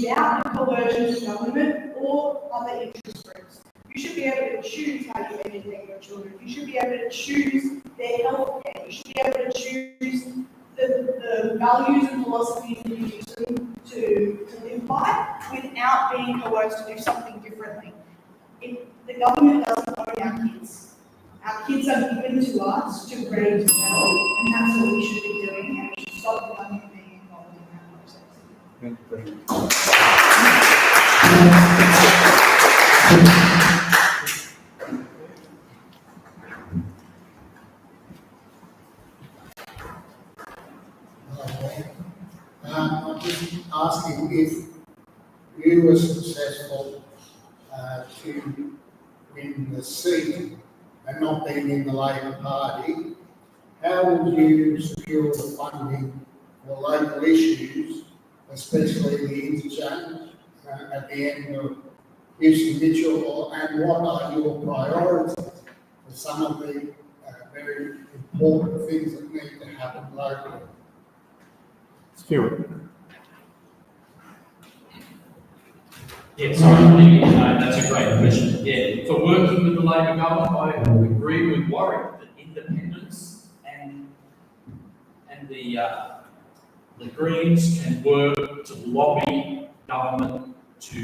without the coercion of government or other interest groups. You should be able to choose how you educate your children. You should be able to choose their health care. You should be able to choose the values and philosophies that you use them to live by without being coerced to do something differently. The government doesn't own our kids. Our kids are given to us to raise well, and that's what we should be doing, and we should stop the government being involved in that process. Thank you. I'm just asking if you were successful to win the seat and not being in the Labor Party, how would you secure the funding for local issues, especially the interchange at the end of Houston Mitchell, and what are your priorities for some of the very important things that need to happen locally? Stuart. Yeah, sorry, that's a great question. Yeah, for working with the Labor government, I agree with Warwick that independence and the Greens can work to lobby government to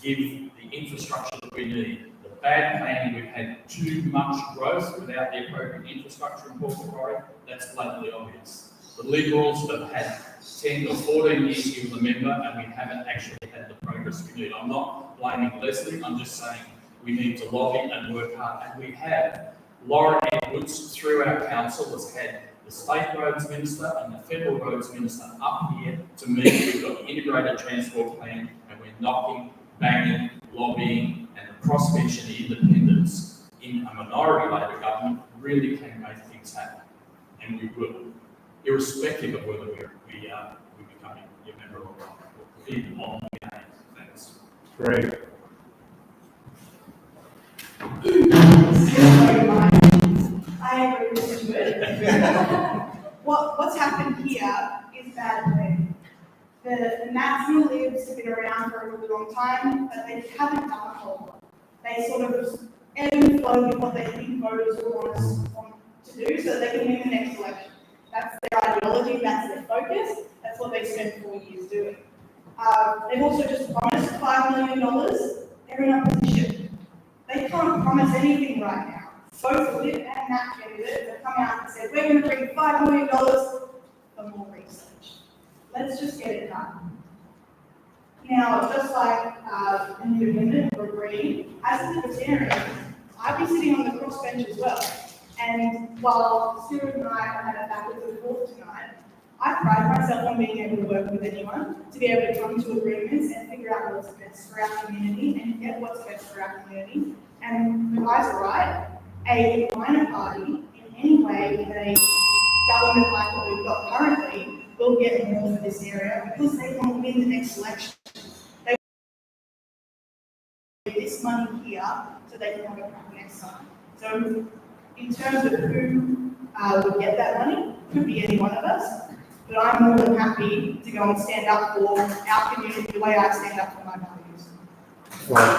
give the infrastructure that we need. The bad planning, we've had too much growth without the appropriate infrastructure in Port Macquarie. That's blatantly obvious. The Liberals have had 10 or 14 years here with a member, and we haven't actually had the progress we need. I'm not blaming Leslie, I'm just saying we need to lobby and work hard, and we have. Lauren Edwards, through our council, has had the State Roads Minister and the Federal Roads Minister up here to meet. We've got the integrated transport plan, and we're knocking, banging, lobbying, and the cross-bench and the independents in a minority Labor government really can make things happen, and we will, irrespective of whether we become a member or not, even on the game. Thanks. Great. I agree with you. What's happened here is that the National Libs have been around for a really long time, but they haven't done a whole lot. They sort of just ebb and flow with what they think voters will want to do so that they can win the next election. That's their ideology, that's their focus, that's what they spent 4 years doing. They've also just promised $5 million. They're in opposition. They can't promise anything right now. Both Lib and that candidate have come out and said, we're going to bring $5 million for more research. Let's just get it done. Now, just like an independent or Green, as a libertarian, I'd be sitting on the crossbench as well. And while Stuart and I have had a backwards and forth tonight, I pride myself on being able to work with anyone, to be able to come to agreements and figure out what's best for our community and get what's best for our community. And the guys are right, a minor party in any way in a government like what we've got currently will get more for this area because they won't win the next election. They want this money here so they can have it back next time. So in terms of who would get that money, could be any one of us, but I'm more than happy to go and stand up for our community the way I stand up for my values. Wow.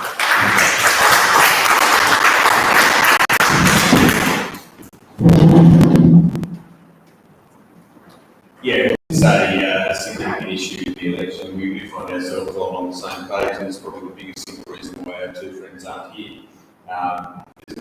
Yeah, it's a significant issue with the election. We find ourselves all on the same page, and it's probably the biggest single reason why our two friends aren't here. There's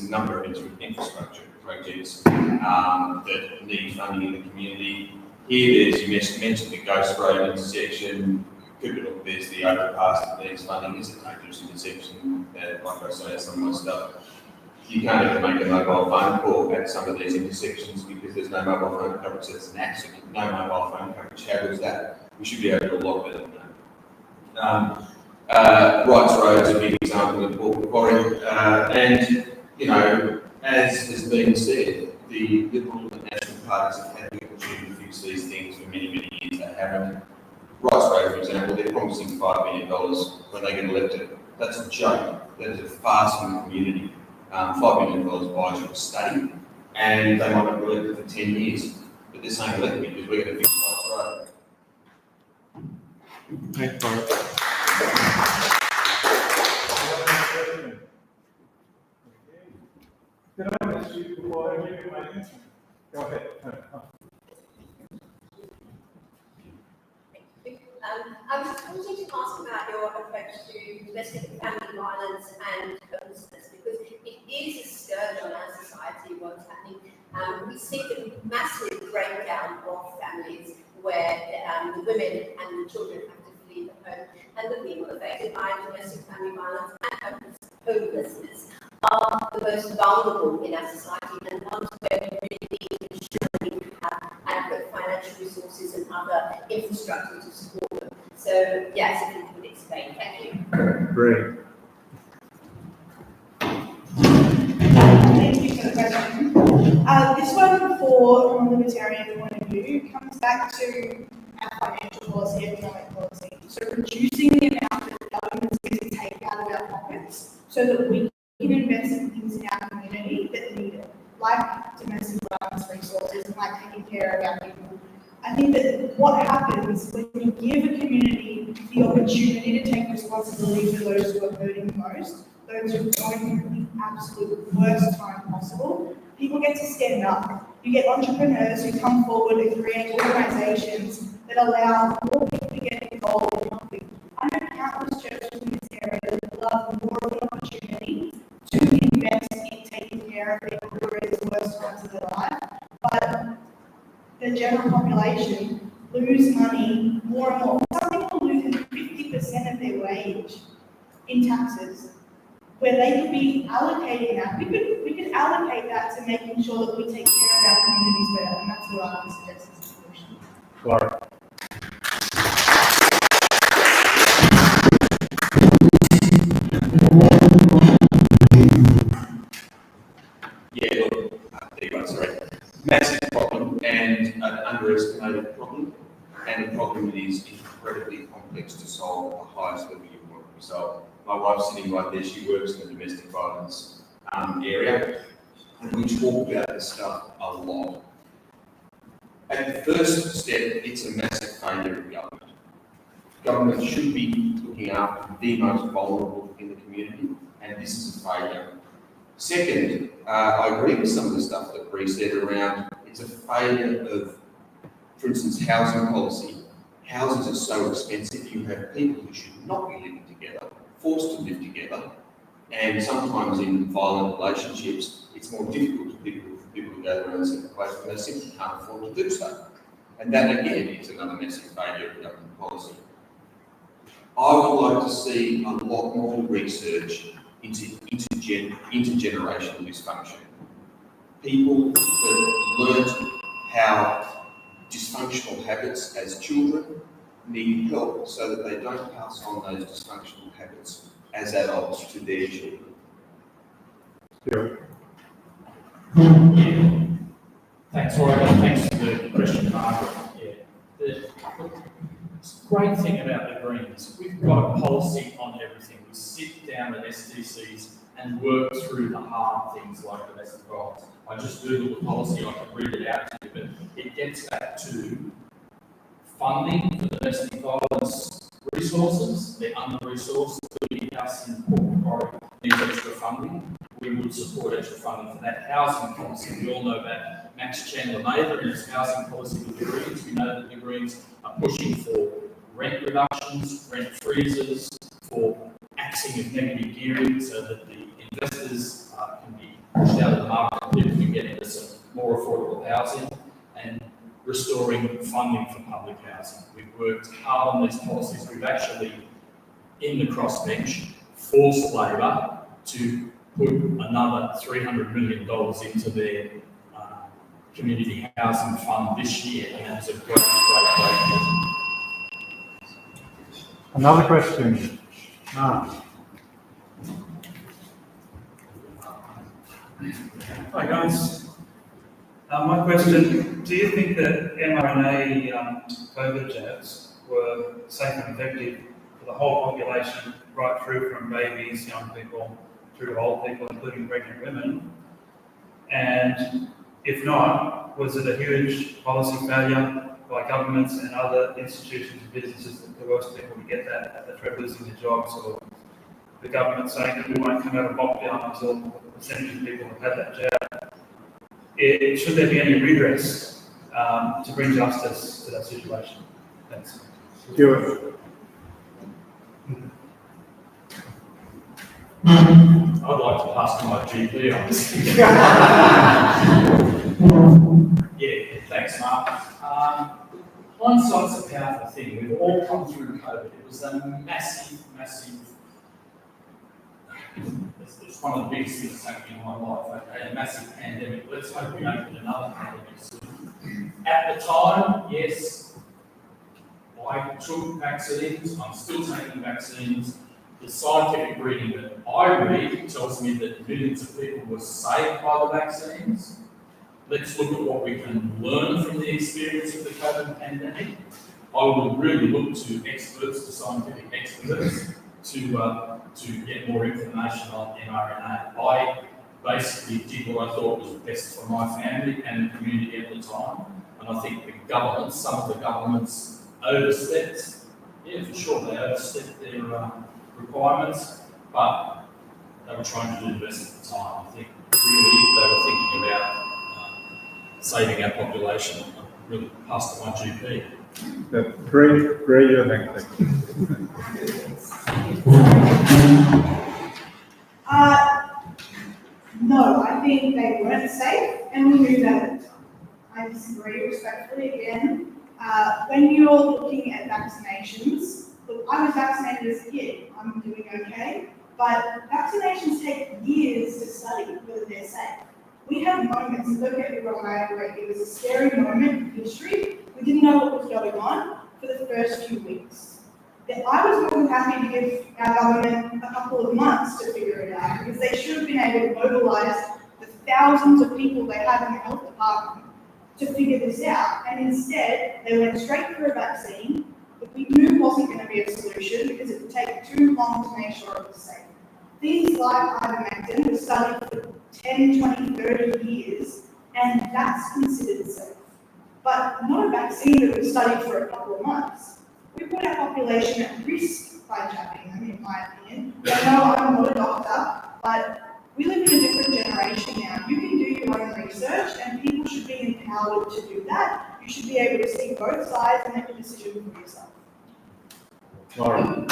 a number of infrastructure projects that need funding in the community. Here, you mentioned the Ghost Road intersection. There's the overpass that needs funding. It's a dangerous intersection. Like I say, some of my stuff. You can't even make a mobile phone call at some of these intersections because there's no mobile phone coverage. That's an accident. No mobile phone coverage. How is that? We should be able to do a lot better than that. Wrights Road is a big example of Port Macquarie. And, you know, as has been said, the Liberal and National parties have had the opportunity to fix these things for many, many years. They haven't. Wrights Road, for example, they're promising $5 million when they get elected. That's a joke. That is a farce in the community. $5 million buys you a study, and they might not be elected for 10 years. But they're saying elect me because we're going to fix Wrights Road. Thanks, Mark. Can I ask you before I give you my answer? Go ahead. I was wanting to ask about your approach to domestic and family violence and homelessness, because it is a scourge on our society, what's happening. We see the massive breakdown of families where the women and the children have to flee the home, and the people affected by domestic family violence and homelessness are the most vulnerable in our society, and ones where we really need to ensure we have adequate financial resources and other infrastructure to support them. So, yes, if you could explain. Thank you. Great. Thank you for the question. This one, from a libertarian point of view, comes back to our financial policy, economic policy. So reducing the amount that the government's going to take out of our pockets so that we can invest in things in our community that need it, like domestic violence resources and like taking care of our people. I think that what happens when you give a community the opportunity to take responsibility for those who are hurting the most, those who are going through the absolute worst time possible, people get to stand up. You get entrepreneurs who come forward and create organisations that allow more people to get involved in helping. I know countless churches in this area that would love more of an opportunity to invest in taking care of people who are in the worst times of their life, but the general population lose money more and more. Some people lose 50% of their wage in taxes, where they could be allocating that. We could allocate that to making sure that we take care of our communities better, and that's what I would suggest as a solution. Clark. Yeah, look, there you go, sorry. Massive problem and an underestimated problem, and a problem that is incredibly complex to solve at the highest level you want to resolve. My wife's sitting right there, she works in the domestic violence area, and we talk about this stuff a lot. At the first step, it's a massive failure of government. Government should be looking after the most vulnerable in the community, and this is a failure. Second, I agree with some of the stuff that Bree said around it's a failure of, for instance, housing policy. Houses are so expensive, you have people who should not be living together, forced to live together, and sometimes in violent relationships, it's more difficult for people to go to a separate place when they simply can't afford to do so. And that again is another massive failure of government policy. I would like to see a lot more research into intergenerational dysfunction. People that learnt how dysfunctional habits as children need help so that they don't pass on those dysfunctional habits as adults to their children. Thanks, Roy. Thanks for the question, Margaret. The great thing about the Greens, we've got a policy on everything. We sit down at STCs and work through the hard things like domestic violence. I just Googled the policy, I can read it out to you, but it gets back to funding for domestic violence resources. They're under-resourced, including us in Port Macquarie needs extra funding. We would support extra funding for that housing policy. We all know about Max Chandler-Mather and his housing policy with the Greens. We know that the Greens are pushing for rent reductions, rent freezes, for axing of negative gearing so that the investors can be pushed out of the market and people can get into some more affordable housing, and restoring funding for public housing. We've worked hard on these policies. We've actually, in the crossbench, forced Labor to put another $300 million into their community housing fund this year, and that's a great. Another question. Mark. Hi guys. My question, do you think that mRNA COVID jabs were safe and effective for the whole population, right through from babies, young people, through to old people, including pregnant women? And if not, was it a huge policy failure by governments and other institutions and businesses, the worst people to get that at the threat of losing their jobs, or the government saying that we won't come out of lockdown until a percentage of people have had that jab. Should there be any redress to bring justice to that situation? Thanks. Do it. I'd like to pass to my GP on this. Yeah, thanks, Mark. Hindsight's a powerful thing. We've all come through COVID. It was a massive, it's one of the biggest things that's happened in my life, a massive pandemic. Let's hope we don't get another pandemic soon. At the time, yes, I took vaccines. I'm still taking vaccines. The scientific reading that I read tells me that millions of people were saved by the vaccines. Let's look at what we can learn from the experience of the COVID pandemic. I would really look to experts, to scientific experts, to get more information on mRNA. I basically did what I thought was best for my family and the community at the time. And I think the governments, some of the governments overstepped. Yeah, for sure, they overstepped their requirements, but they were trying to do the best at the time. I think really they were thinking about saving our population. I really passed to my GP. The Ray, your next thing. No, I think they weren't safe, and we knew that at the time. I disagree respectfully again. When you're looking at vaccinations, look, I was vaccinated as a kid. I'm doing okay, but vaccinations take years to study whether they're safe. We had moments, and don't get me wrong, I agree, it was a scary moment in history. We didn't know what was going on for the first few weeks. I was more than happy to give our government a couple of months to figure it out, because they should have been able to mobilise the thousands of people they have in the health department to figure this out. And instead, they went straight for a vaccine that we knew wasn't going to be a solution because it would take too long to make sure it was safe. Things like ivermectin were studied for 10, 20, 30 years, and that's considered safe. But not a vaccine that was studied for a couple of months. We put our population at risk by jabbing them, in my opinion. I know I'm not a doctor, but we live in a different generation now. You can do your own research, and people should be empowered to do that. You should be able to see both sides and make a decision for yourself. Lauren.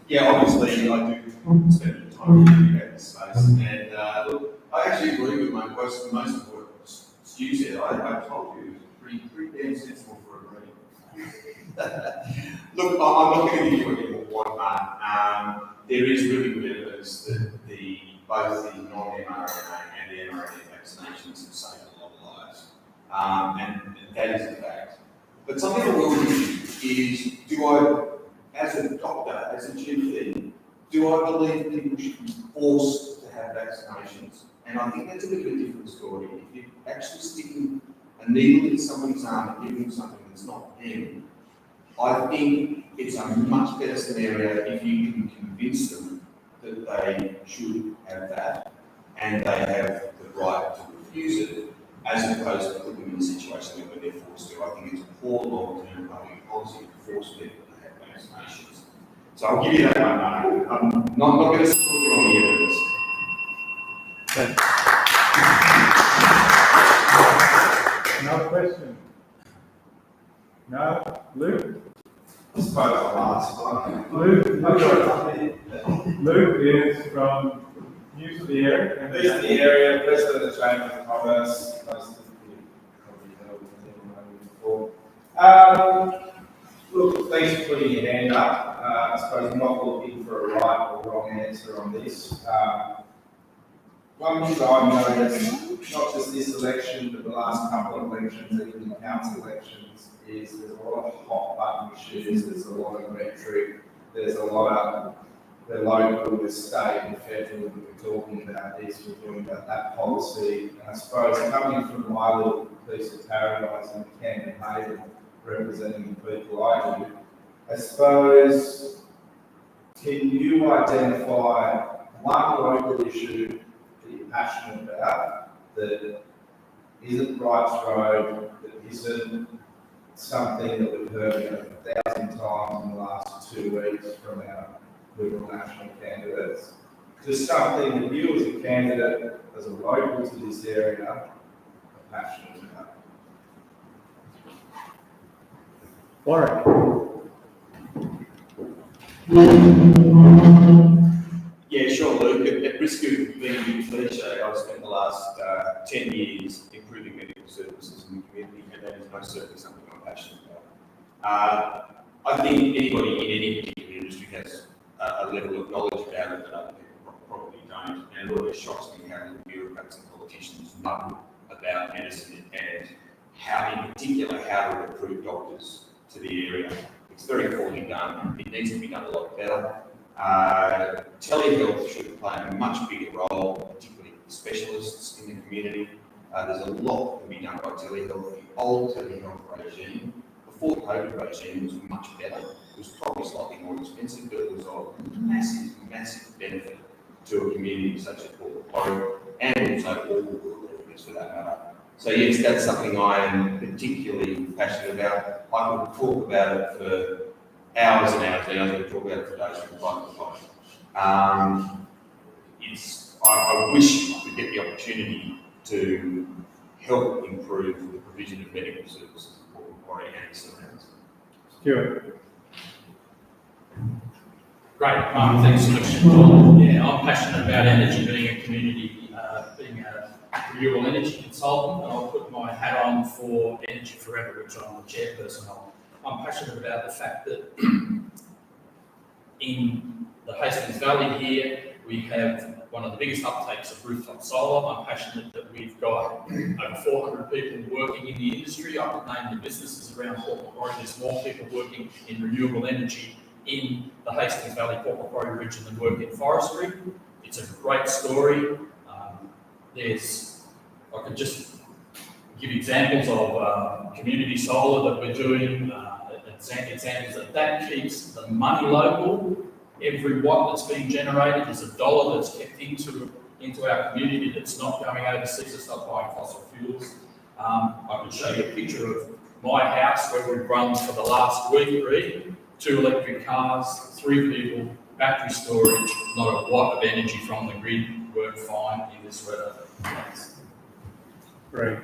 Yeah, obviously, I do spend time thinking about this space, and look, I actually agree with most of what Stu said. I told you it was pretty damn sensible for agreeing. Look, I'm not going to give you any more one part. There is really good evidence that both the non-mRNA and the mRNA vaccinations have saved a lot of lives, and that is a fact. But something I will do is, do I, as a doctor, as a GP, do I believe people should be forced to have vaccinations? And I think that's a bit of a different story. If you're actually sticking a needle in somebody's arm and giving them something that's not them, I think it's a much better scenario if you can convince them that they should have that and they have the right to refuse it, as opposed to putting them in a situation where they're forced to. I think it's a poor long-term public policy to force people to have vaccinations. So I'll give you that one, Mark. I'm not going to support you on the evidence. No question? No? Luke? I suppose I'll ask one. Luke is from News of the Area. News of the Area, President of the Chamber of Commerce, most of you probably know before. Look, thanks for putting your hand up. I suppose I'm not looking for a right or wrong answer on this. One thing I've noticed, not just this election, but the last couple of elections, even the council elections, is there's a lot of hot button issues, there's a lot of rhetoric, there's a lot of the local, the state, and federal, we're talking about this, we're talking about that policy. And I suppose coming from my little piece of paradise in Camden Haven, representing the people I do, I suppose, can you identify one local issue that you're passionate about that isn't Wrights Road, that isn't something that we've heard 1,000 times in the last 2 weeks from our Liberal national candidates. Just something that you as a candidate, as a local to this area, are passionate about. Warwick. Yeah, sure, Luke. At risk of being a bit cliche, I've spent the last 10 years improving medical services in the community, and that is most certainly something I'm passionate about. I think anybody in any particular industry has a level of knowledge about it that other people probably don't, and it always shocks me how little bureaucrats and politicians know about medicine and how, in particular, how to recruit doctors to the area. It's very poorly done. It needs to be done a lot better. Telehealth should play a much bigger role, particularly for specialists in the community. There's a lot that can be done by telehealth. The old telehealth regime, before the COVID regime, was much better. It was probably slightly more expensive, but it was of massive, massive benefit to a community such as Port Macquarie, and also all rural areas for that matter. So yes, that's something I am particularly passionate about. I could talk about it for hours and hours and hours. I could talk about it for days from time to time. I wish I could get the opportunity to help improve the provision of medical services in Port Macquarie and its surrounds. Stuart. Great, thanks so much, Paul. Yeah, I'm passionate about energy, being a community, being a renewable energy consultant, and I'll put my hat on for Energy Forever, which I'm the chairperson of. I'm passionate about the fact that in the Hastings Valley here, we have one of the biggest uptakes of rooftop solar. I'm passionate that we've got over 400 people working in the industry. I could name the businesses around Port Macquarie. There's more people working in renewable energy in the Hastings Valley, Port Macquarie region than work in forestry. It's a great story. I could just give examples of community solar that we're doing, examples that keeps the money local. Every watt that's being generated is $1 that's kept into our community that's not going overseas, it's not buying fossil fuels. I could show you a picture of my house where we've run for the last week, 2 electric cars, 3 people, battery storage, not a watt of energy from the grid, work fine in this weather. Thanks. Great.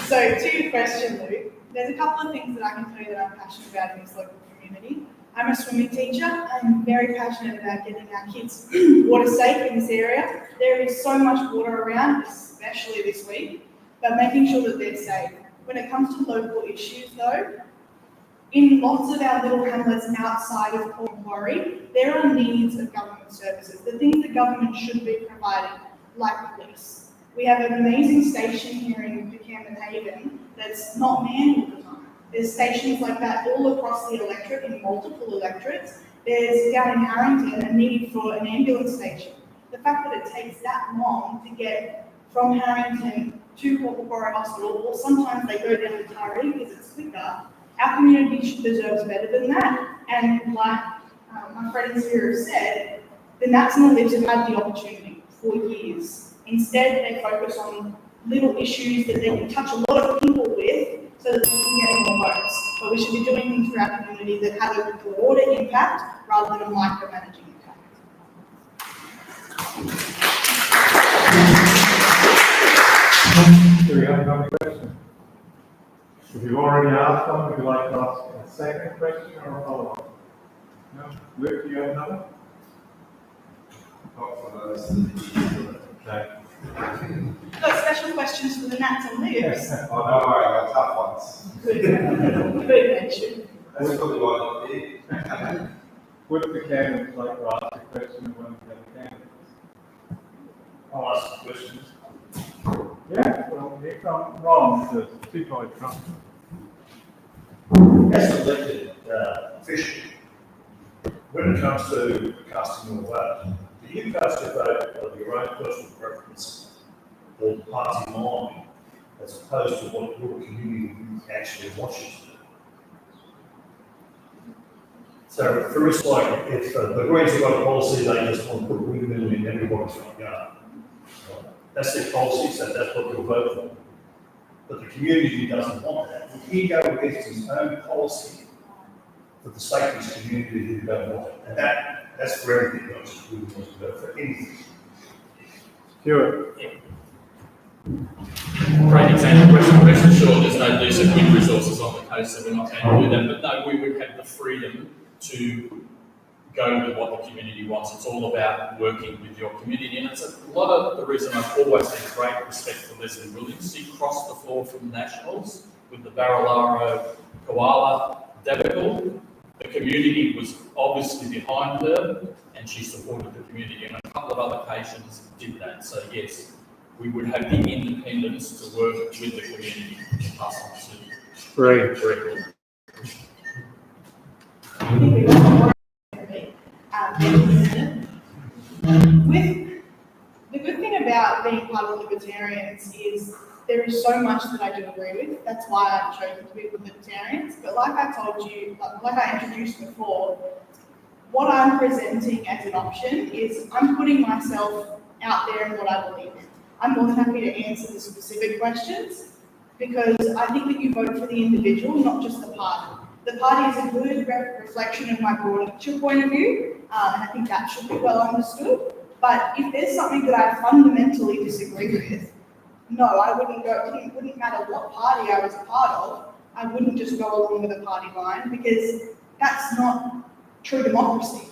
So to your question, Luke, there's a couple of things that I can tell you that I'm passionate about in this local community. I'm a swimming teacher. I'm very passionate about getting our kids water safe in this area. There is so much water around, especially this week, but making sure that they're safe. When it comes to local issues though, in lots of our little hamlets outside of Port Macquarie, there are needs of government services, the things that government should be providing, like police. We have an amazing station here in Buchanan Haven that's not manned all the time. There's stations like that all across the electorate, in multiple electorates. There's down in Harrington a need for an ambulance station. The fact that it takes that long to get from Harrington to Port Macquarie Hospital, or sometimes they go down to Taree because it's quicker, our community deserves better than that. And like my friends here have said, the National Libs have had the opportunity for years. Instead, they focus on little issues that they can touch a lot of people with so that they can get more votes. But we should be doing things for our community that have a broader impact rather than a micromanaging impact. Do we have another question? If you've already asked one, would you like to ask a second question or a follow-up? No? Luke, do you have another? Okay. Got special questions for the Nats and Libs. Oh, no, I got tough ones. Good mention. That's probably why I'm here. Would the candidates like to ask a question of one of the other candidates? I'll ask some questions. Yeah, well, here comes Ron, the two-point Trump. As an elected official, when it comes to casting your vote, do you cast your vote of your own personal preference or party line as opposed to what your community actually wants you to do? So for us, like, if the Greens have got a policy, they just want to put a windmill in everybody's front yard. Right? That's their policy, so that's what they'll vote for. But the community doesn't want that. Well, he go against his own policy for the safest community who don't want it. And that's for everything, not just who wants to vote for anything. Stuart? Great example, rest assured there's no decent wind resources on the coast, so we're not going to do that, but no, we would have the freedom to go with what the community wants. It's all about working with your community, and it's a lot of the reason I've always had great respect for Leslie Williams. She crossed the floor from Nationals with the Barilaro Koala debacle. The community was obviously behind her, and she supported the community, and a couple of other patients did that. So yes, we would have the independence to work with the community to pass on to Great. With the good thing about being part of Libertarians is there is so much that I do agree with. That's why I've chosen to be with Libertarians. But like I told you, like I introduced before, what I'm presenting as an option is I'm putting myself out there in what I believe in. I'm more than happy to answer the specific questions because I think that you vote for the individual, not just the party. The party is a good reflection of my broader picture point of view, and I think that should be well understood. But if there's something that I fundamentally disagree with, no, I wouldn't go, it wouldn't matter what party I was a part of, I wouldn't just go along with a party line because that's not true democracy.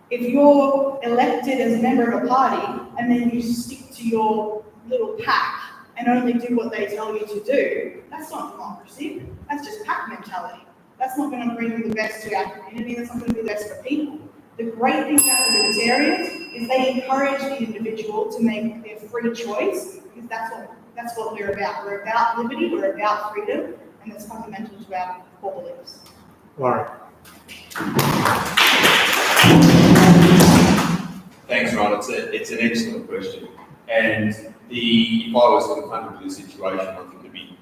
If you're elected as a member of a party and then you stick to your little pack and only do what they tell you to do, that's not democracy, that's just pack mentality. That's not going to bring the best to our community, that's not going to be the best for people. The great thing about the Libertarians is they encourage the individual to make their free choice because that's what we're about. We're about liberty, we're about freedom, and that's fundamental to our core beliefs. Laurie? Thanks, Ron. It's an excellent question. And if I was confronted with a situation, I think it'd be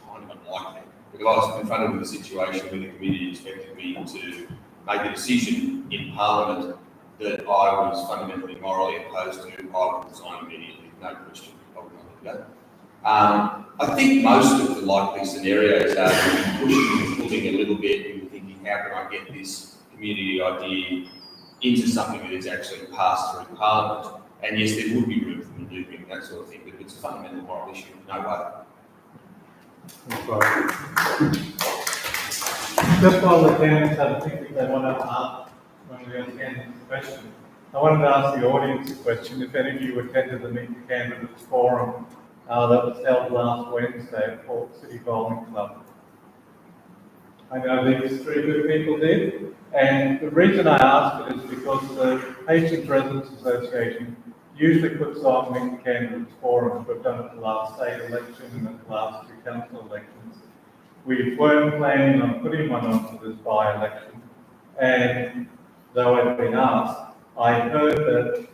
kind of unlikely. But if I was confronted with a situation where the community expected me to make a decision in Parliament that I was fundamentally morally opposed to, I would resign immediately, no question. I would not do that. I think most of the likely scenarios are pushing and pulling a little bit and thinking, how can I get this community idea into something that is actually passed through Parliament? And yes, there would be room for manoeuvring, that sort of thing, but if it's a fundamental moral issue, no way. Just while the candidates have a think if they want to ask one of the other candidates a question, I wanted to ask the audience a question. If any of you attended the Meet the Candidates Forum that was held last Wednesday at Port City Bowling Club. I know these three good people did, and the reason I ask it is because the Hastings Residents Association usually puts on Meet the Candidates Forums. We've done it at the last state election and at the last two council elections. We weren't planning on putting one onto this by-election, and though I've been asked, I heard that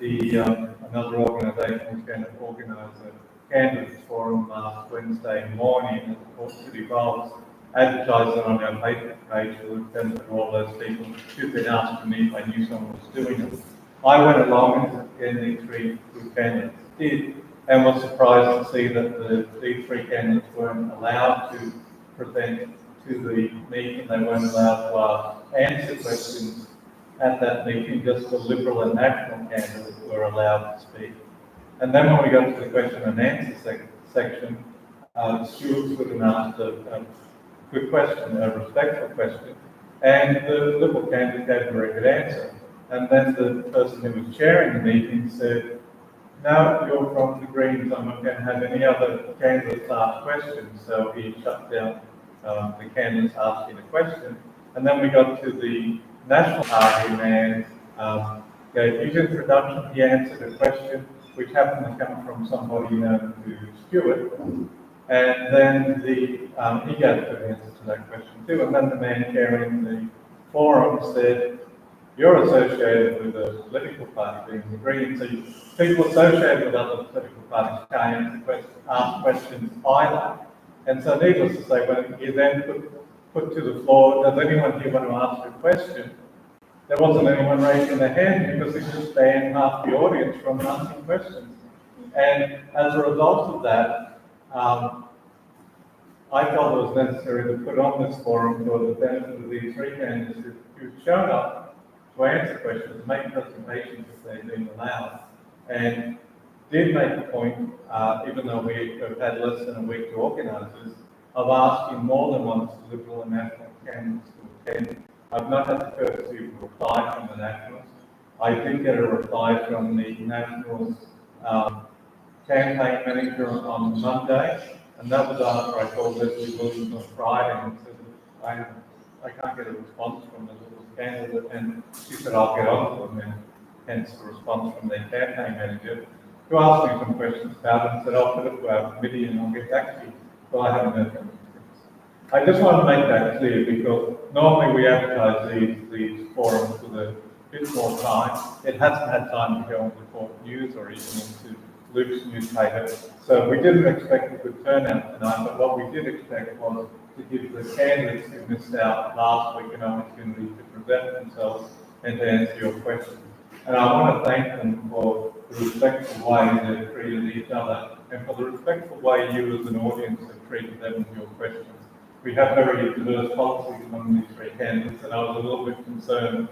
another organisation was going to organise a candidates forum last Wednesday morning at the Port City Bowls, advertised it on our Facebook page to send to all those people who've been asked to meet. I knew someone was doing it. I went along and the three good candidates did, and was surprised to see that these three candidates weren't allowed to present to the meeting. They weren't allowed to answer questions at that meeting. Just the Liberal and National candidates were allowed to speak. And then when we got to the question and answer section, Stuart would have asked a good question, a respectful question, and the Liberal candidate gave a very good answer. And then the person who was chairing the meeting said, "No, you're from the Greens, I'm not going to have any other candidates ask questions." So he shut down the candidates asking a question. And then we got to the National Party man, gave his introduction, he answered a question which happened to come from somebody known to Stuart. And then he gave an answer to that question too. And then the man chairing the forum said, "You're associated with a political party, being the Greens, so people associated with other political parties can't ask questions either." And so needless to say, when he then put to the floor, "Does anyone here want to ask a question?" there wasn't anyone raising their hand because it just banned half the audience from asking questions. And as a result of that, I felt it was necessary to put on this forum for the benefit of these three candidates who've shown up to answer questions, make presentations if they've been allowed, and did make the point, even though we have had less than a week to organise this, of asking more than once the Liberal and National candidates to attend. I've not had the courtesy of a reply from the Nationals. I did get a reply from the Nationals campaign manager on Monday, and that was after I called Leslie Williams on Friday and said, I can't get a response from the Liberal candidate, and she said, I'll get on to them, and hence the response from their campaign manager, who asked me some questions about it and said, I'll put it to our committee and I'll get back to you. Well, I haven't heard from them. I just want to make that clear because normally we advertise these forums with a bit more time. It hasn't had time to go on the Court News or even into Luke's newspaper. So we didn't expect a good turnout tonight, but what we did expect was to give the candidates who missed out last week an opportunity to present themselves and to answer your questions. And I want to thank them for the respectful way they've treated each other and for the respectful way you as an audience have treated them with your questions. We have very diverse policies among these three candidates, and I was a little bit concerned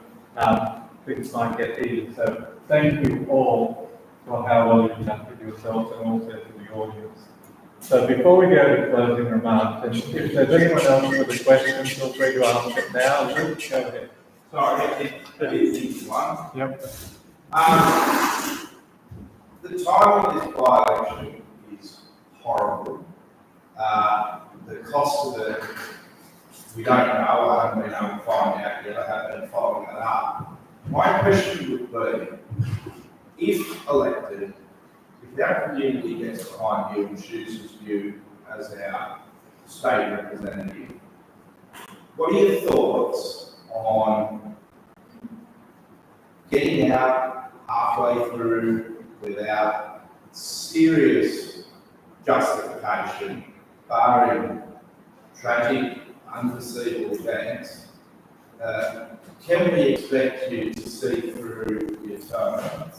things might get heated. So thank you all for how well you've conducted yourselves and also to the audience. So before we go to closing remarks, and if there's anyone else with a question, feel free to ask it now. Luke, go ahead. Sorry, that is the easy one. Yep. The time of this by-election is horrible. The cost of it, we don't know. I haven't been able to find out yet. I haven't been following that up. My question would be, if elected, if our community gets behind you and chooses you as our state representative, what are your thoughts on getting out halfway through without serious justification, barring tragic, unforeseeable events? Can we expect you to see through your term,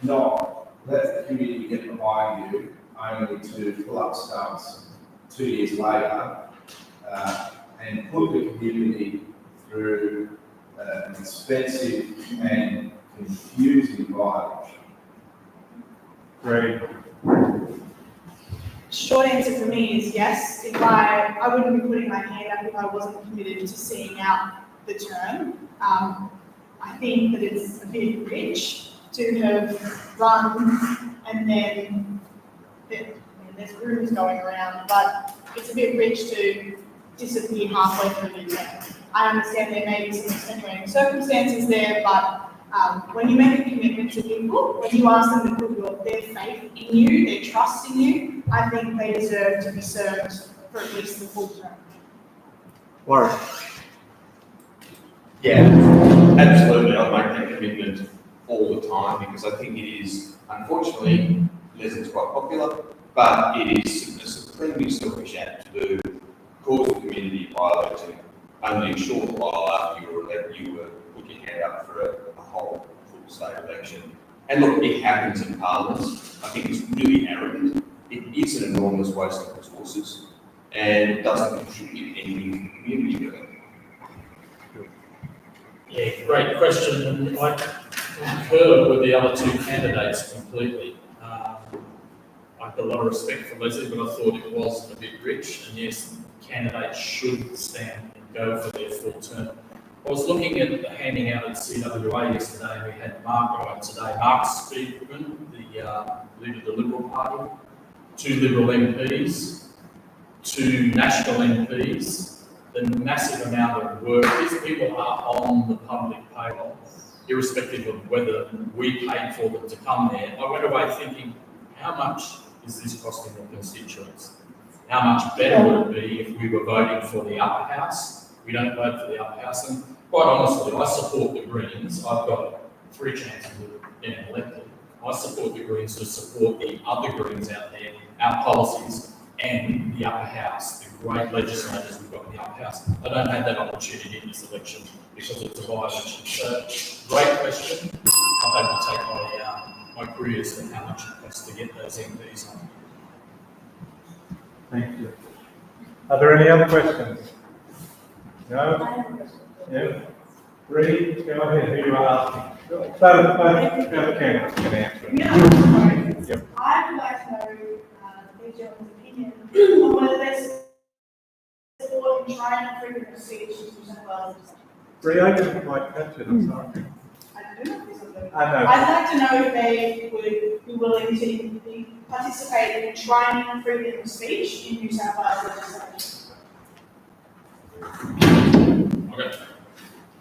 not let the community get behind you, only to pull up stumps 2 years later, and put the community through an expensive and confusing by-election? Great. Short answer for me is yes. If I wouldn't be putting my hand up if I wasn't committed to seeing out the term. I think that it's a bit rich to have run and then there's rumours going around, but it's a bit rich to disappear halfway through the term. I understand there may be some extenuating circumstances there, but when you make a commitment to people, when you ask them to put their faith in you, their trust in you, I think they deserve to be served for at least the full term. Warren. Yeah, absolutely. I make that commitment all the time because I think it is, unfortunately, Leslie's quite popular, but it is a supremely selfish act to do, cause the community by-election only a short while after you were elected, you were put your hand up for a whole full state election. And look, it happens in parliaments. I think it's really arrogant. It is an enormous waste of resources, and it doesn't contribute anything to the community, really. Yeah, great question, and I concur with the other two candidates completely. I have a lot of respect for Leslie, but I thought it was a bit rich, and yes, candidates should stand and go for their full term. I was looking at the handing out at CWA yesterday, and we had Mark right today. Mark Speakman, the leader of the Liberal Party, 2 Liberal MPs, 2 National MPs, the massive amount of work. These people are on the public payroll, irrespective of whether we paid for them to come there. I went away thinking, how much is this costing the constituents? How much better would it be if we were voting for the upper house? We don't vote for the upper house, and quite honestly, I support the Greens. I've got 3 chances of getting elected. I support the Greens to support the other Greens out there, our policies, and the upper house, the great legislators we've got in the upper house. I don't have that opportunity in this election because it's a by-election. So, great question. I'm going to take my careers and how much it costs to get those MPs on. Thank you. Are there any other questions? No? Yeah? Read, go ahead, who you are asking. Both candidates can answer. Yep. I would like to know the gentleman's opinion on whether they support enshrining freedom of speech in New South Wales. Bree, I didn't quite catch it, I'm sorry. I do know this is a- I know. I'd like to know if they would be willing to participate in enshrining freedom of speech in New South Wales legislation. Okay.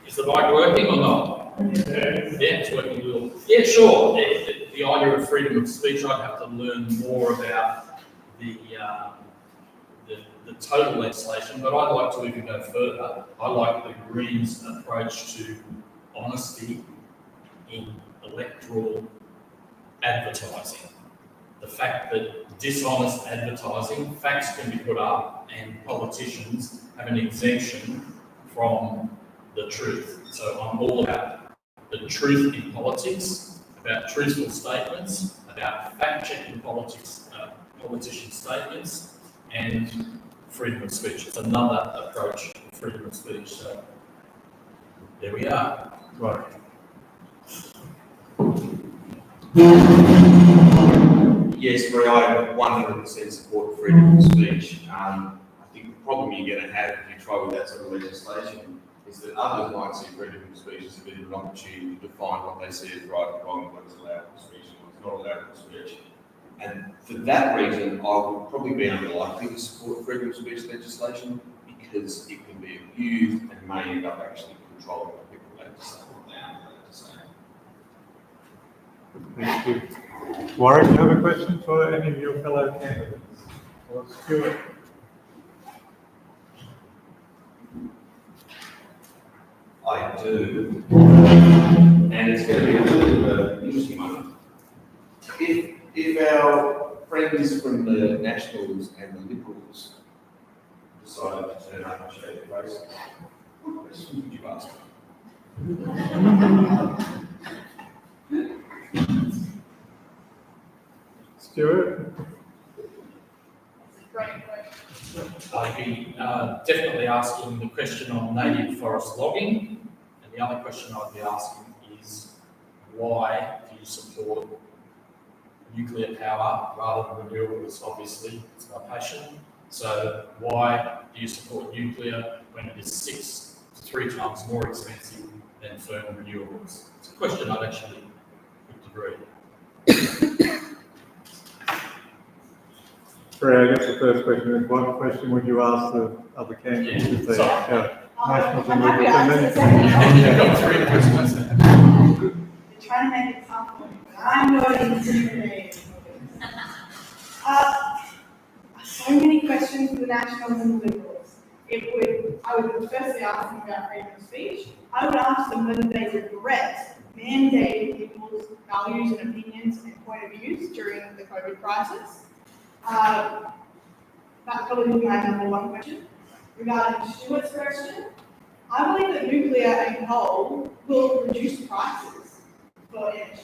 Is the mic working or not? Yeah, it's working well. Yeah, sure. The idea of freedom of speech, I'd have to learn more about the total legislation, but I'd like to even go further. I like the Greens' approach to honesty in electoral advertising. The fact that dishonest advertising, facts can be put up and politicians have an exemption from the truth. So I'm all about the truth in politics, about truthful statements, about fact-checking politics, politician statements, and freedom of speech. It's another approach to freedom of speech. So there we are. Right. Yes, Bree, I 100% support freedom of speech. I think the problem you're going to have if you try with that sort of legislation is that others might see freedom of speech as a bit of an opportunity to define what they see as right and wrong, what is allowable speech and what's not allowable speech. And for that reason, I would probably be unlikely to support freedom of speech legislation because it can be abused and may end up actually controlling what people have to say, what they aren't allowed to say. Thank you. Warwick, you have a question for any of your fellow candidates? Or Stuart? I do. And it's going to be a little bit of an interesting one. If our friends from the Nationals and the Liberals decided to turn up and show their face, what questions would you ask them? Stuart? Great question. I'd be definitely asking the question on native forest logging, and the other question I'd be asking is why do you support nuclear power rather than renewables? Obviously, it's my passion. So why do you support nuclear when it is 3 times more expensive than thermal renewables? It's a question I'd actually put to Bree. Bree, I guess the first question is, what question would you ask the other candidates if they Nationals and I'm happy to Liberals? answer And the then, You've got 3 questions there. They're trying to make it tough for me, but I'm going to so many questions for the Nationals and the Liberals. I would firstly ask them about freedom of speech. I would ask them whether they regret mandating people's values and opinions and point of views during the COVID crisis. That probably be my number one question. Regarding Stuart's question, I believe that nuclear and coal will reduce prices for energy.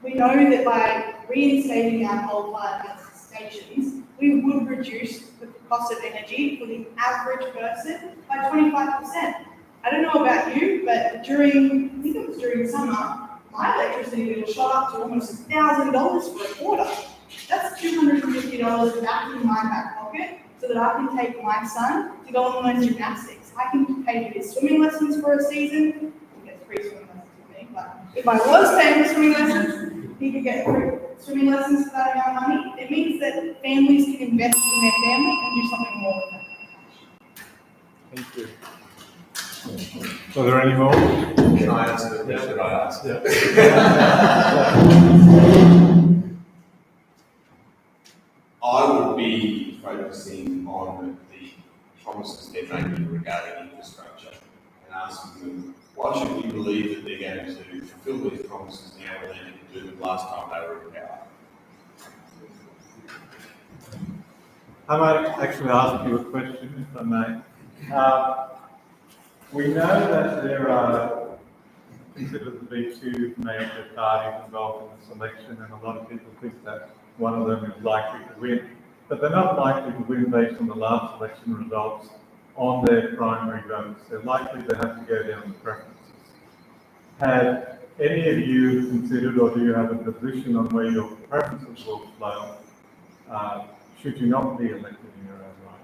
We know that by reinstating our coal-fired stations, we would reduce the cost of energy for the average person by 25%. I don't know about you, but I think it was during summer, my electricity bill shot up to almost $1,000 for a quarter. That's $250 back in my back pocket so that I can take my son to go on learn gymnastics. I can pay for his swimming lessons for a season. He gets free swimming lessons with me, but if I was paying for swimming lessons, he could get free swimming lessons for that amount of money. It means that families can invest in their family and do something more with it. thank you. Are there any more? Can I answer the question I asked? I would be focusing on the promises they're making regarding infrastructure and asking them, why should we believe that they're going to fulfill these promises now when they didn't do them last time they were in power? I might actually ask you a question, if I may. We know that there are considered to be two major parties involved in the selection, and a lot of people think that one of them is likely to win. But they're not likely to win based on the last election results on their primary votes. They're likely to have to go down to preferences. Have any of you considered, or do you have a position on where your preferences will flow, should you not be elected in your own right?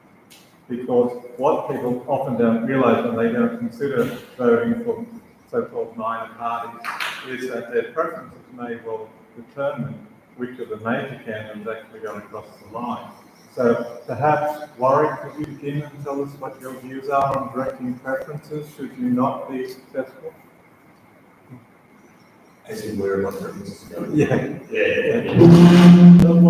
Because what people often don't realise when they don't consider voting for so-called minor parties is that their preferences may well determine which of the major candidates actually got across the line. So perhaps, Warwick, could you begin and tell us what your views are on directing preferences should you not be successful? As in where my preferences are going. Yeah.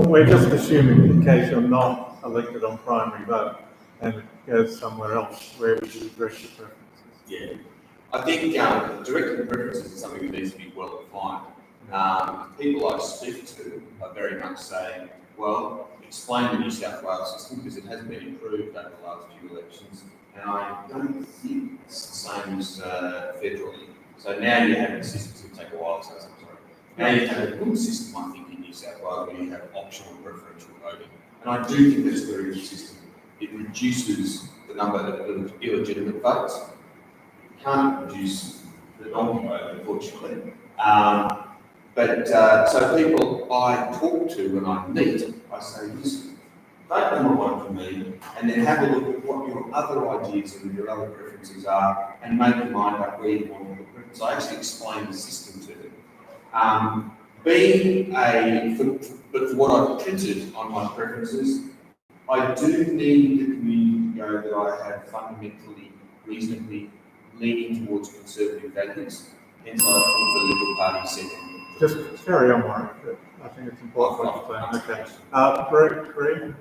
We're just assuming in case you're not elected on primary vote and it goes somewhere else, where would you direct your preferences? Yeah. I think directing preferences is something that needs to be well defined. People I speak to are very much saying, well, explain the New South Wales system because it hasn't been improved over the last few elections, and I don't think it's the same as federally. So now you have a system, it's going to take a while, so I'm sorry. Now you have a good system, I think, in New South Wales where you have optional preferential voting. And I do think that's a very good system. It reduces the number of illegitimate votes. It can't reduce the non-vote, unfortunately. So people I talk to when I meet, I say, listen, vote number one for me, and then have a look at what your other ideas and your other preferences are, and make your mind up where you want to put preference. I actually explain the system to them. But for what I've printed on my preferences, I do need the community to know that I have fundamentally, reasonably leaning towards conservative values. Hence, I put the Liberal Party second. Just carry on, Warwick. I think it's important what you're saying. Okay. Bree?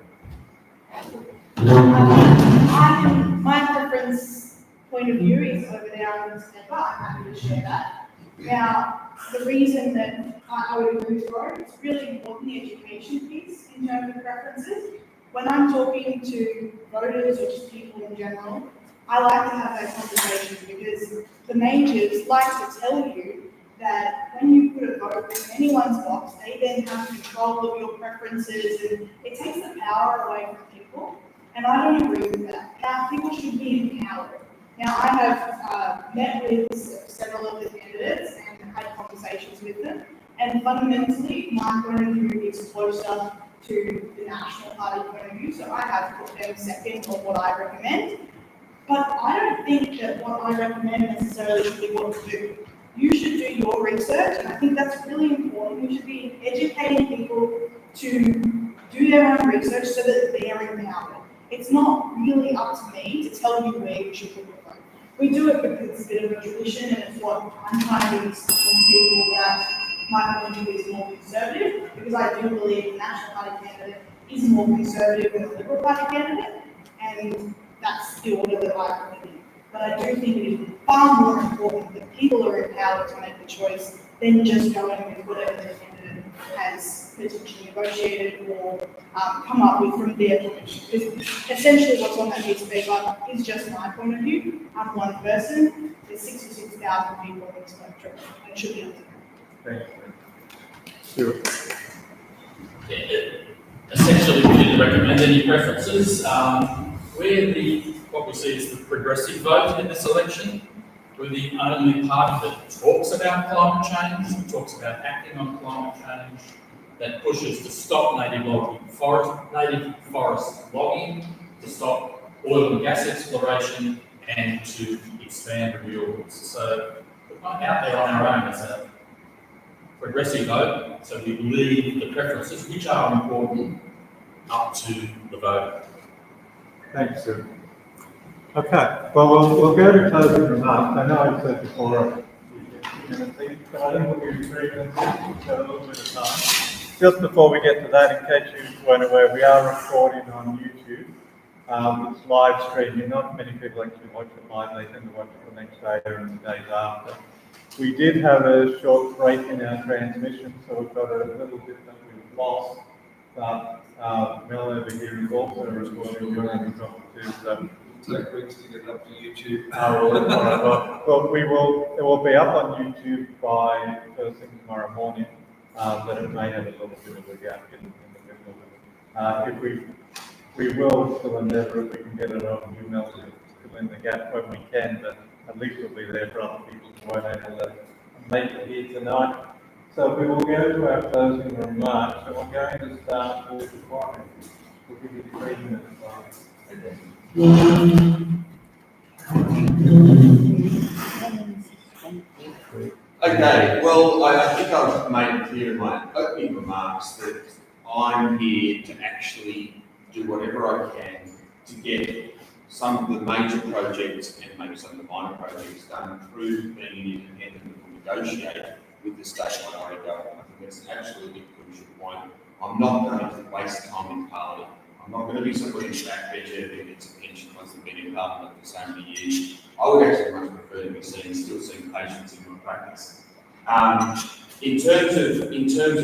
My preference point of view is over there on the step up. I'm happy to share that. Now, the reason that I would agree with Rory, it's really important, the education piece in terms of preferences. When I'm talking to voters or just people in general, I like to have that conversation because the majors like to tell you that when you put a vote in anyone's box, they then have control of your preferences, and it takes the power away from people. And I don't agree with that. People should be empowered. Now, I have met with several of the candidates and had conversations with them, and fundamentally, my point of view is closer to the National Party point of view, so I have put them second on what I recommend. But I don't think that what I recommend necessarily should be what to do. You should do your research, and I think that's really important. You should be educating people to do their own research so that they are empowered. It's not really up to me to tell you where you should put your vote. We do it because it's a bit of a tradition, and it's what I'm trying to explain to people that my point of view is more conservative, because I do believe the National Party candidate is more conservative than the Liberal Party candidate, and that's the order that I put in. But I do think it is far more important that people are empowered to make the choice than just going with whatever the candidate has potentially negotiated or come up with from their permission. Because essentially what's on that piece of paper is just my point of view. I'm one person. There's 66,000 people on this spectrum, and it should be up to them. Thank you. Essentially, we didn't recommend any preferences. What we see is the progressive vote in this election. We're the only party that talks about climate change, talks about acting on climate change, that pushes to stop native forest logging, to stop oil and gas exploration, and to expand renewables. So we're not out there on our own as a progressive vote, so we leave the preferences, which are important, up to the voter. Thanks, Sue. Okay, well, we'll go to closing remarks. I know I said before, but I think we'll be 3 minutes, so a little bit of time. Just before we get to that, in case you weren't aware, we are recording on YouTube. It's live streaming. Not many people actually watch it live. They tend to watch it the next day or the days after. We did have a short break in our transmission, so we've got a little bit that we've lost. but Mel over here is also recording your topic too, so. Take weeks to get it up to YouTube. Well, it will be up on YouTube by first thing tomorrow morning, but it may have a little bit of a gap in the middle. If we will still endeavour if we can get it on email to fill in the gap when we can, but at least it'll be there for other people who weren't able to make it here tonight. So we will go to our closing remarks, and we're going to start with the Macquarie. We'll give you 3 minutes. Okay, well, I think I've made it clear in my opening remarks that I'm here to actually do whatever I can to get some of the major projects and maybe some of the minor projects done through being independent and negotiate with the state minority government. I think that's an absolutely crucial point. I'm not going to waste time in Parliament. I'm not going to be somebody's backbencher who gets a pension once they've been in Parliament for so many years. I would actually much prefer to be still seeing patients in my practice. In terms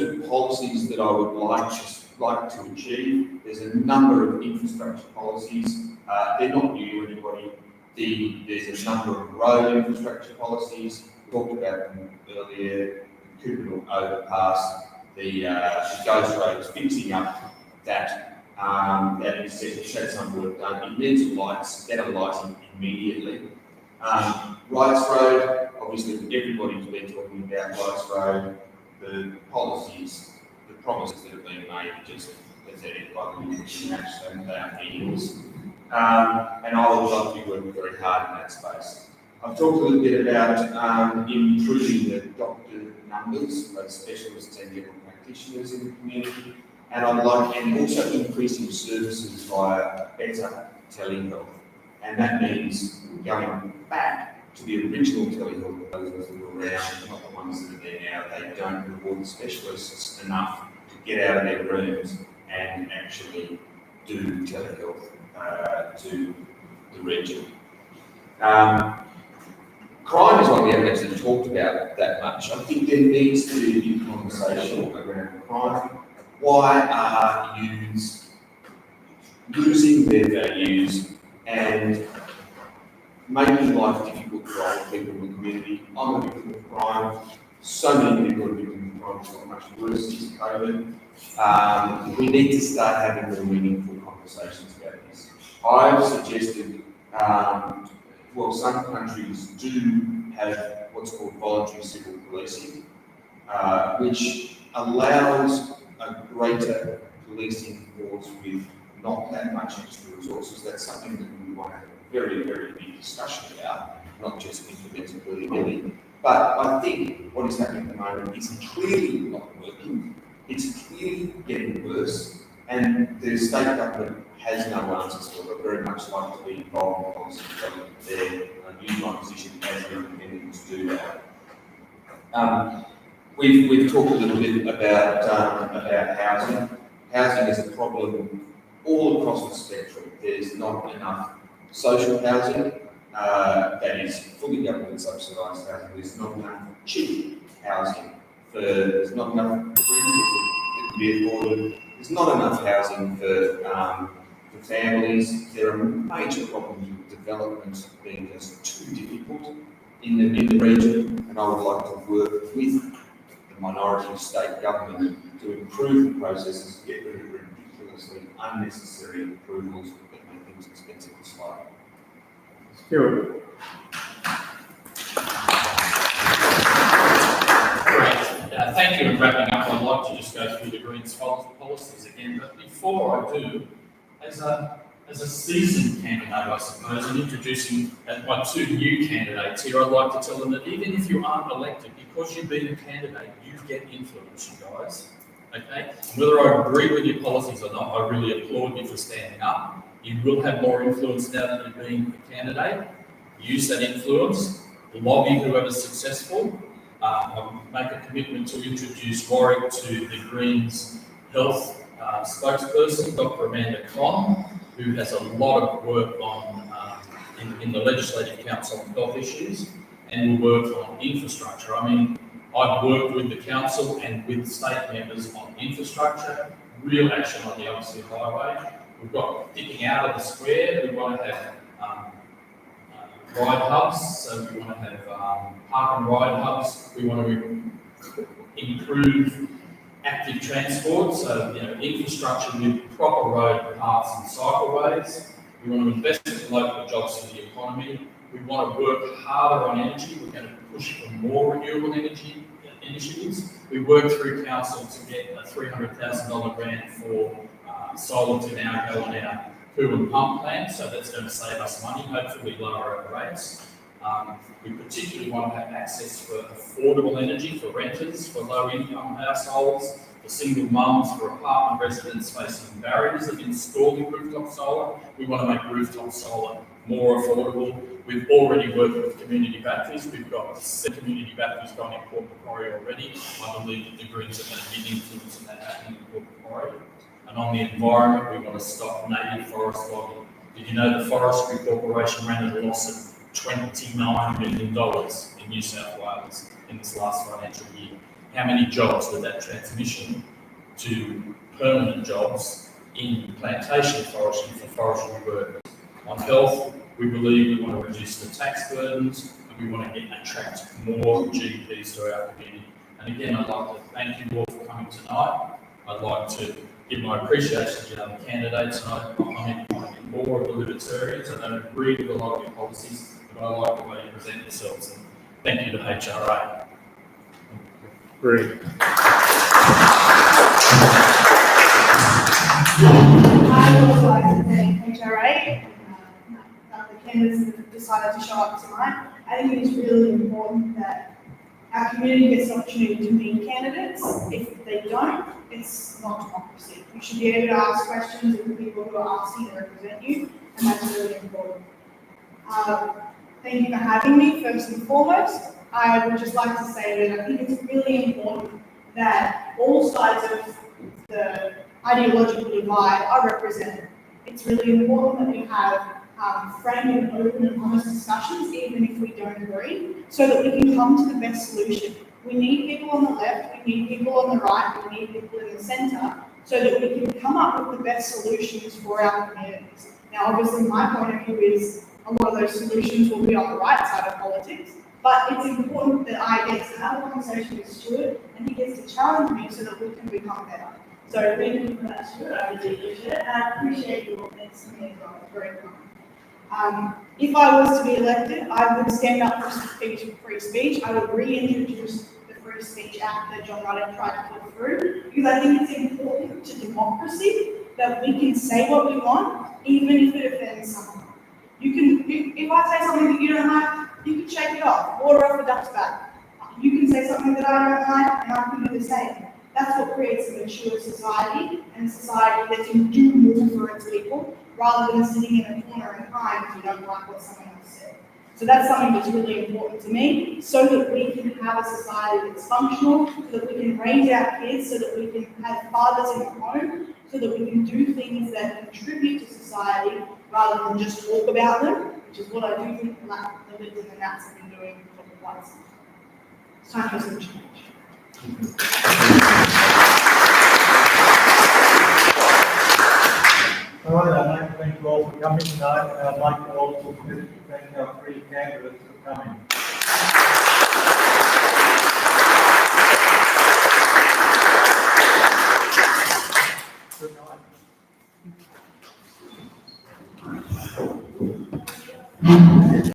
of policies that I would like to achieve, there's a number of infrastructure policies. They're not new to anybody. There's a number of road infrastructure policies. We talked about them earlier. The Cooperville overpass, the Ghost Roads, fixing up that intersection, should some work done. It needs lights, better lighting immediately. Wrights Road, obviously everybody's been talking about Wrights Road. The policies, the promises that have been made are just pathetic by the match, and they are meaningless. And I would love to be working very hard in that space. I've talked a little bit about improving the doctor numbers, both specialists and general practitioners in the community, and also increasing services via better telehealth. And that means going back to the original telehealth proposals that were around, not the ones that are there now. They don't reward specialists enough to get out of their rooms and actually do telehealth to the region. Crime is one we haven't actually talked about that much. I think there needs to be a conversation around crime. Why are youths losing their values and making life difficult for older people in the community? I'm a victim of crime. So many people are victims of crime. It's got much worse since COVID. We need to start having more meaningful conversations about this. I've suggested, some countries do have what's called voluntary civil policing, which allows a greater policing force with not that much extra resources. That's something that we want to have a very, very big discussion about, not just implemented willy-nilly. But I think what is happening at the moment is clearly not working. It's clearly getting worse, and the state government has no answers for it. I'd very much like to be involved in policy development there. I use my position as an independent to do that. We've talked a little bit about housing. Housing is a problem all across the spectrum. There's not enough social housing that is fully government subsidised housing. There's not enough cheap housing. There's not enough rentals that can be afforded. There's not enough housing for families. There are major problems with development being just too difficult in the region, and I would like to work with the minority state government to improve the processes, get rid of ridiculously unnecessary approvals that make things expensive and slow. Stuart. Great. Thank you. And wrapping up, I'd like to just go through the Greens policies again. But before I do, as a seasoned candidate, I suppose, and introducing my 2 new candidates here, I'd like to tell them that even if you aren't elected, because you've been a candidate, you get influence, you guys. Okay? And whether I agree with your policies or not, I really applaud you for standing up. You will have more influence now that you're being a candidate. Use that influence. Lobby whoever's successful. I'll make a commitment to introduce Warwick to the Greens Health spokesperson, Dr. Amanda Conn, who has a lot of work on in the Legislative Council on health issues, and will work on infrastructure. I mean, I've worked with the council and with state members on infrastructure. real action on the Oxford Highway. We've got dipping out of the square. We want to have ride hubs, so we want to have park and ride hubs. We want to improve active transport, so infrastructure with proper road paths and cycleways. We want to invest in local jobs for the economy. We want to work harder on energy. We're going to push for more renewable energy initiatives. We worked through council to get a $300,000 grant for solar to now go on our pool and pump plant, so that's going to save us money, hopefully lower our rates. We particularly want to have access for affordable energy for renters, for low-income households, for single mums, for apartment residents facing barriers of installing rooftop solar. We want to make rooftop solar more affordable. We've already worked with community batteries. We've got 7 community batteries going in Port Macquarie already. I believe that the Greens are going to be influencing that happening in Port Macquarie. And on the environment, we want to stop native forest logging. Did you know the Forestry Corporation ran a loss of $29 million in New South Wales in this last financial year? How many jobs did that transmission to permanent jobs in plantation forestry for forestry workers? On health, we believe we want to reduce the tax burdens and we want to attract more GPs to our community. And again, I'd like to thank you all for coming tonight. I'd like to give my appreciation to the other candidates. I'm more of the libertarians. I don't agree with a lot of your policies, but I like the way you present yourselves. And thank you to HRA. Great. I would also like to thank HRA and the candidates that have decided to show up tonight. I think it is really important that our community gets the opportunity to meet candidates. If they don't, it's not democracy. You should be able to ask questions of the people who are asking to represent you, and that's really important. Thank you for having me, first and foremost. I would just like to say that I think it's really important that all sides of the ideological divide are represented. It's really important that we have frank and open and honest discussions, even if we don't agree, so that we can come to the best solution. We need people on the left, we need people on the right, we need people in the centre, so that we can come up with the best solutions for our communities. Now, obviously, my point of view is a lot of those solutions will be on the right side of politics, but it's important that I get to have a conversation with Stuart and he gets to challenge me so that we can become better. So thank you for that, Stuart. I really appreciate it, and I appreciate your comments to me as well. It's very kind. If I was to be elected, I would stand up for free speech. I would reintroduce the Free Speech Act that John Ruddock tried to put through, because I think it's important to democracy that we can say what we want, even if it offends someone. You can, if I say something that you don't like, you can shake it off, water off a duck's back. You can say something that I don't like, and I can do the same. That's what creates a mature society, and a society that can do more for its people, rather than sitting in a corner and crying because you don't like what someone else said. So that's something that's really important to me, so that we can have a society that's functional, so that we can raise our kids, so that we can have fathers in the home, so that we can do things that contribute to society, rather than just talk about them, which is what I do think the Libs and the Nats have been doing for quite some time. It's time for some change. All right, I'd like to thank you all for coming tonight, and I'd like to also thank our 3 candidates for coming.